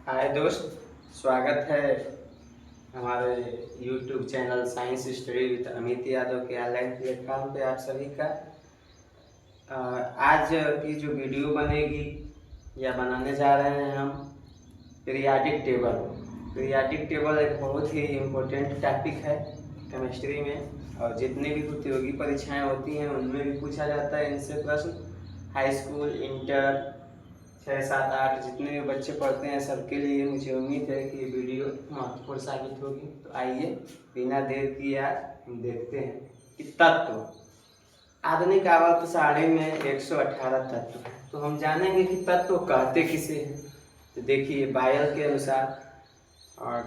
हाय दोस्त, स्वागत है हमारे YouTube channel science study with Amit Yadav के ऑनलाइन प्लेटफॉर्म पे आप सभी का। आज की जो वीडियो बनेगी या बनाने जा रहे हैं हम पीरियाडिक टेबल। पीरियाडिक टेबल एक बहुत ही इम्पोर्टेंट टॉपिक है केमिस्ट्री में, और जितनी भी प्रतियोगी परीक्षाएं होती हैं उनमें भी पूछा जाता है इनसे प्रश्न। हाई स्कूल, इंटर 6, 7, 8 जितने भी बच्चे पढ़ते हैं सबके लिए मुझे उम्मीद है कि ये वीडियो महत्वपूर्ण साबित होगी। तो आइए बिना देर किए आज हम देखते हैं कि तत्व आधुनिक आवर्त सारणी में 118 तत्व हैं। तो हम जानेंगे कि तत्व कहते किसे हैं। तो देखिए, बायल के अनुसार और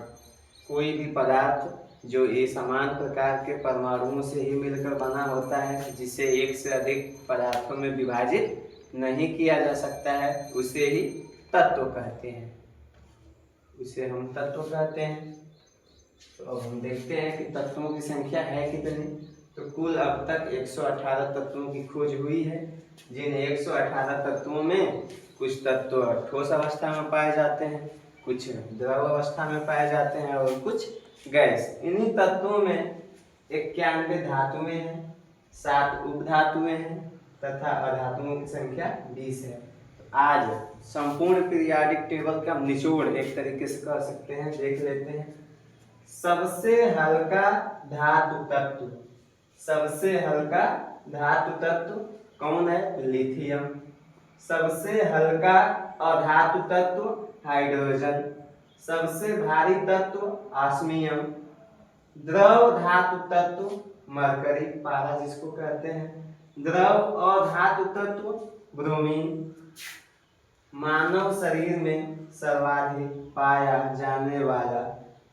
कोई भी पदार्थ जो ये समान प्रकार के परमाणुओं से ही मिलकर बना होता है, जिसे एक से अधिक पदार्थों में विभाजित नहीं किया जा सकता है, उसे ही तत्व कहते हैं। उसे हम तत्व कहते हैं। तो अब हम देखते हैं कि तत्वों की संख्या है कितनी। तो कुल अब तक 118 तत्वों की खोज हुई है, जिन 118 तत्वों में कुछ तत्व ठोस अवस्था में पाए जाते हैं, कुछ द्रव अवस्था में पाए जाते हैं और कुछ गैस। इन्हीं तत्वों में 91 धातुएं हैं, 7 उपधातुएं हैं तथा अधातुओं की संख्या 20 है। तो आज संपूर्ण पीरियाडिक टेबल का निचोड़ एक तरीके से कह सकते हैं, देख लेते हैं। सबसे हल्का धातु तत्व, सबसे हल्का धातु तत्व कौन है? लिथियम। सबसे हल्का अधातु तत्व हाइड्रोजन। सबसे भारी तत्व ऑस्मियम। द्रव धातु तत्व मरकरी, पारा जिसको कहते हैं। द्रव अधातु तत्व ब्रोमीन। मानव शरीर में सर्वाधिक पाया जाने वाला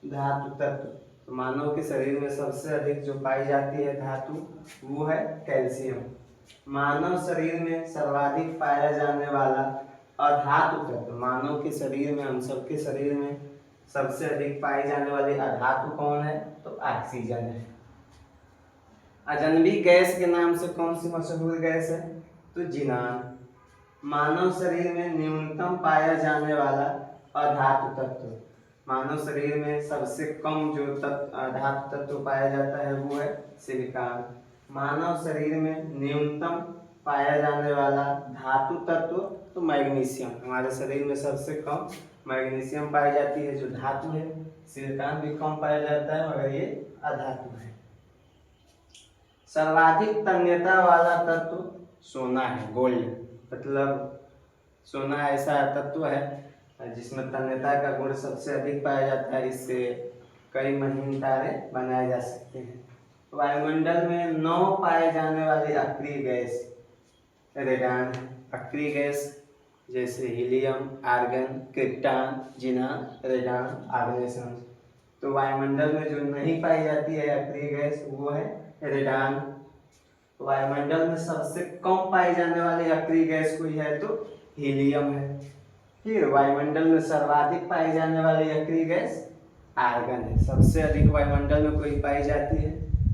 धातु तत्व, मानव के शरीर में सबसे अधिक जो पाई जाती है धातु वो है कैल्शियम। मानव शरीर में सर्वाधिक पाया जाने वाला अधातु तत्व, मानव के शरीर में, हम सबके शरीर में सबसे अधिक पाई जाने वाली अधातु कौन है? तो ऑक्सीजन है। अजनबी गैस के नाम से कौन सी मशहूर गैस है? तो जिनान। मानव शरीर में न्यूनतम पाया जाने वाला अधातु तत्व, मानव शरीर में सबसे कम जो धातु तत्व पाया जाता है वो है सिलिकॉन। मानव शरीर में न्यूनतम पाया जाने वाला धातु तत्व तो मैग्नीशियम, हमारे शरीर में सबसे कम मैग्नीशियम पाई जाती है जो धातु है। सिलिकॉन भी कम पाया जाता है मगर ये अधातु है। सर्वाधिक तन्यता वाला तत्व सोना है, गोल्ड। मतलब सोना ऐसा तत्व है जिसमें तन्यता का गुण सबसे अधिक पाया जाता है, इससे कई महीन तारे बनाए जा सकते हैं। वायुमंडल में 9 पाए जाने वाली अक्रिय गैस रेडान है। अक्रिय गैस जैसे हीलियम, आर्गन, क्रिप्टॉन, जिनान, रेडान, आग्नेय। तो वायुमंडल में जो नहीं पाई जाती है अक्रिय गैस वो है रेडान। वायुमंडल में सबसे कम पाई जाने वाली अक्रिय गैस कोई है तो हीलियम है। फिर वायुमंडल में सर्वाधिक पाई जाने वाली अक्रिय गैस आर्गन है। सबसे अधिक वायुमंडल में कोई पाई जाती है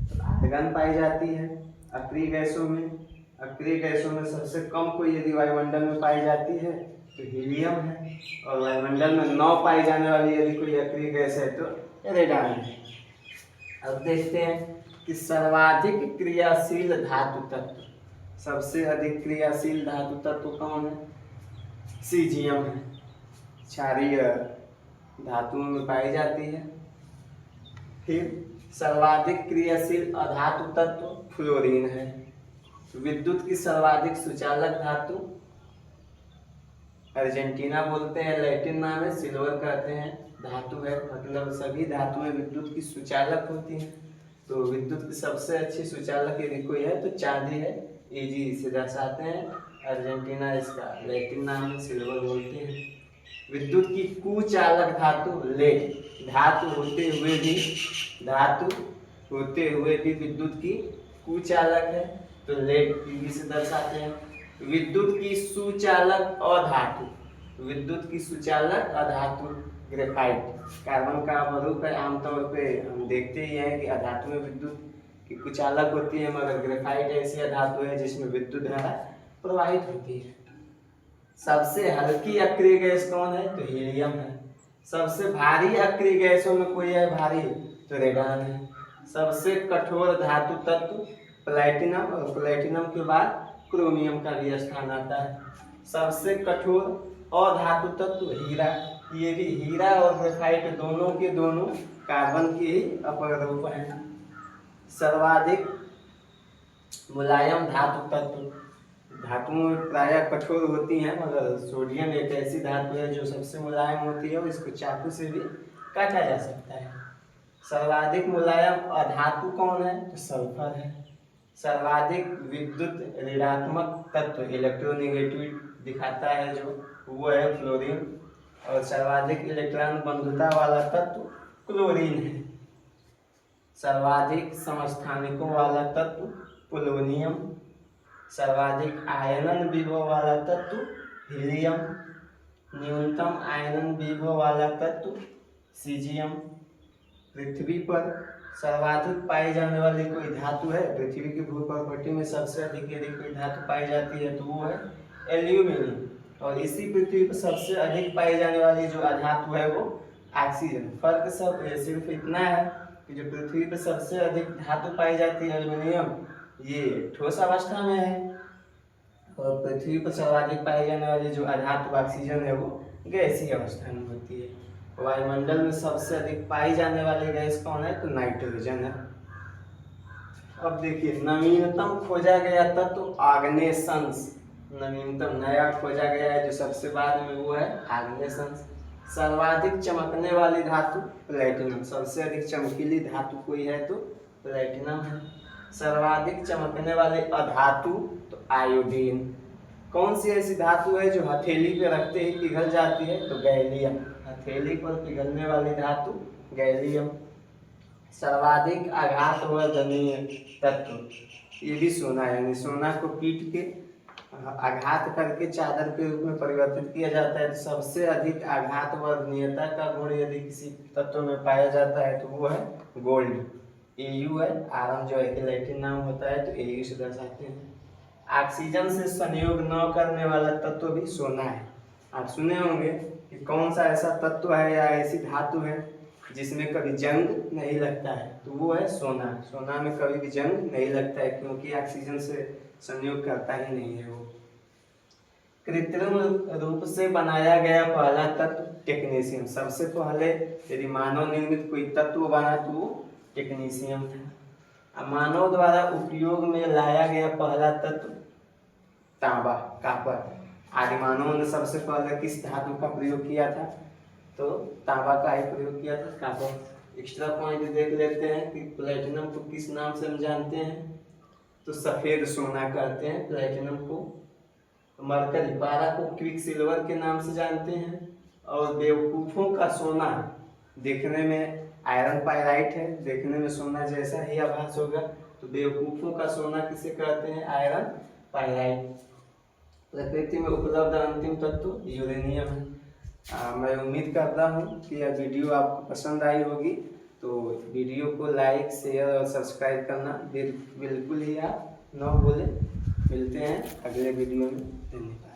तो आर्गन पाई जाती है। अक्रिय गैसों में, अक्रिय गैसों में सबसे कम कोई यदि वायुमंडल में पाई जाती है तो हीलियम है, और वायुमंडल में 9 पाई जाने वाली यदि कोई अक्रिय गैस है तो रेडान है। अब देखते हैं कि सर्वाधिक क्रियाशील धातु तत्व, सबसे अधिक क्रियाशील धातु तत्व कौन है? सीजियम है, क्षारीय धातुओं में पाई जाती है। फिर सर्वाधिक क्रियाशील अधातु तत्व फ्लोरीन है। विद्युत की सर्वाधिक सुचालक धातु अर्जेंटीना बोलते हैं, लैटिन नाम है, सिल्वर कहते हैं, धातु है। मतलब सभी धातुएं विद्युत की सुचालक होती हैं। तो विद्युत की सबसे अच्छी सुचालक यदि कोई है तो चांदी है, एजी इसे दर्शाते हैं। अर्जेंटीना इसका लैटिन नाम है, सिल्वर बोलते हैं। विद्युत की कुचालक धातु लेड, धातु होते हुए भी विद्युत की कुचालक है तो लेड पीवी से दर्शाते हैं। विद्युत की सुचालक अधातु, विद्युत की सुचालक अधातु ग्रेफाइट, कार्बन का अवरूप है। आमतौर पे हम देखते ही हैं कि अधातु में विद्युत की कुचालक होती है, मगर ग्रेफाइट ऐसी अधातु है जिसमें विद्युत धारा प्रवाहित होती है। सबसे हल्की अक्रिय गैस कौन है? तो हीलियम है। सबसे भारी अक्रिय गैसों में कोई है भारी तो रेडान है। सबसे कठोर धातु तत्व प्लैटिनम, और प्लैटिनम के बाद क्रोमियम का भी स्थान आता है। सबसे कठोर अधातु तत्व हीरा, ये भी हीरा और ग्रेफाइट दोनों के दोनों कार्बन के ही अपर रूप हैं। सर्वाधिक मुलायम धातु तत्व, धातुएं प्रायः कठोर होती हैं मगर सोडियम एक ऐसी धातु है जो सबसे मुलायम होती है और इसको चाकू से भी काटा जा सकता है। सर्वाधिक मुलायम अधातु कौन है तो सल्फर है। सर्वाधिक विद्युत ऋणात्मक तत्व इलेक्ट्रोनेगेटिव दिखाता है जो वो है फ्लोरीन, और सर्वाधिक इलेक्ट्रॉन बंधुता वाला तत्व क्लोरीन है। सर्वाधिक समस्थानिकों वाला तत्व पोलोनियम। सर्वाधिक आयनन विभव वाला तत्व हीलियम। न्यूनतम आयनन विभव वाला तत्व सीजियम। पृथ्वी पर सर्वाधिक पाई जाने वाली कोई धातु है, पृथ्वी की भूप्रकृति में सबसे अधिक यदि कोई धातु पाई जाती है तो वो है एल्यूमिनियम, और इसी पृथ्वी पर सबसे अधिक पाई जाने वाली जो अधातु है वो ऑक्सीजन। फर्क सब सिर्फ इतना है कि जो पृथ्वी पर सबसे अधिक धातु पाई जाती है एल्यूमिनियम, ये ठोस अवस्था में है, और पृथ्वी पर सर्वाधिक पाई जाने वाली जो अधातु ऑक्सीजन है वो गैसीय अवस्था में होती है। वायुमंडल में सबसे अधिक पाई जाने वाली गैस कौन है तो नाइट्रोजन है। अब देखिए नवीनतम खोजा गया तत्व आग्नेयशंस, नवीनतम नया खोजा गया है जो सबसे बाद में वो है आग्नेयशंस। सर्वाधिक चमकने वाली धातु प्लैटिनम, सबसे अधिक चमकीली धातु कोई है तो प्लैटिनम है। सर्वाधिक चमकने वाले अधातु तो आयोडीन। कौन सी ऐसी धातु है जो हथेली पे रखते ही पिघल जाती है तो गैलियम, हथेली पर पिघलने वाली धातु गैलियम। सर्वाधिक आघातवर्धनीय तत्व ये भी सोना है, यानी सोना को पीट के आघात करके चादर के रूप में परिवर्तित किया जाता है। तो सबसे अधिक आघातवर्धनीयता का गुण यदि किसी तत्व में पाया जाता है तो वो है गोल्ड। Au है, आरम जो है कि लैटिन नाम होता है तो Au से दर्शाते हैं। ऑक्सीजन से संयोग न करने वाला तत्व भी सोना है। आप सुने होंगे कि कौन सा ऐसा तत्व है या ऐसी धातु है जिसमें कभी जंग नहीं लगता है तो वो है सोना। सोना में कभी भी जंग नहीं लगता है क्योंकि ऑक्सीजन से संयोग करता ही नहीं है वो। कृत्रिम रूप से बनाया गया पहला तत्व टेक्नीशियम, सबसे पहले यदि मानव निर्मित कोई तत्व बना तो वो टेक्नीशियम था। मानव द्वारा उपयोग में लाया गया पहला तत्व तांबा, कॉपर। आदि मानव ने सबसे पहले किस धातु का प्रयोग किया था तो तांबा का ही प्रयोग किया था, कॉपर। एक्स्ट्रा पॉइंट देख लेते हैं कि प्लेटिनम को किस नाम से हम जानते हैं तो सफेद सोना कहते हैं प्लेटिनम को। मरकरी पारा को क्विक सिल्वर के नाम से जानते हैं, और बेवकूफ़ों का सोना देखने में आयरन पाइराइट है, देखने में सोना जैसा ही आभास होगा, तो बेवकूफ़ों का सोना किसे कहते हैं आयरन पाइराइट। प्रकृति में उपलब्ध अंतिम तत्व यूरेनियम है। मैं उम्मीद करता हूँ कि यह वीडियो आपको पसंद आई होगी, तो वीडियो को लाइक शेयर और सब्सक्राइब करना बिल्कुल ही आप न भूलें। मिलते हैं अगले वीडियो में। धन्यवाद।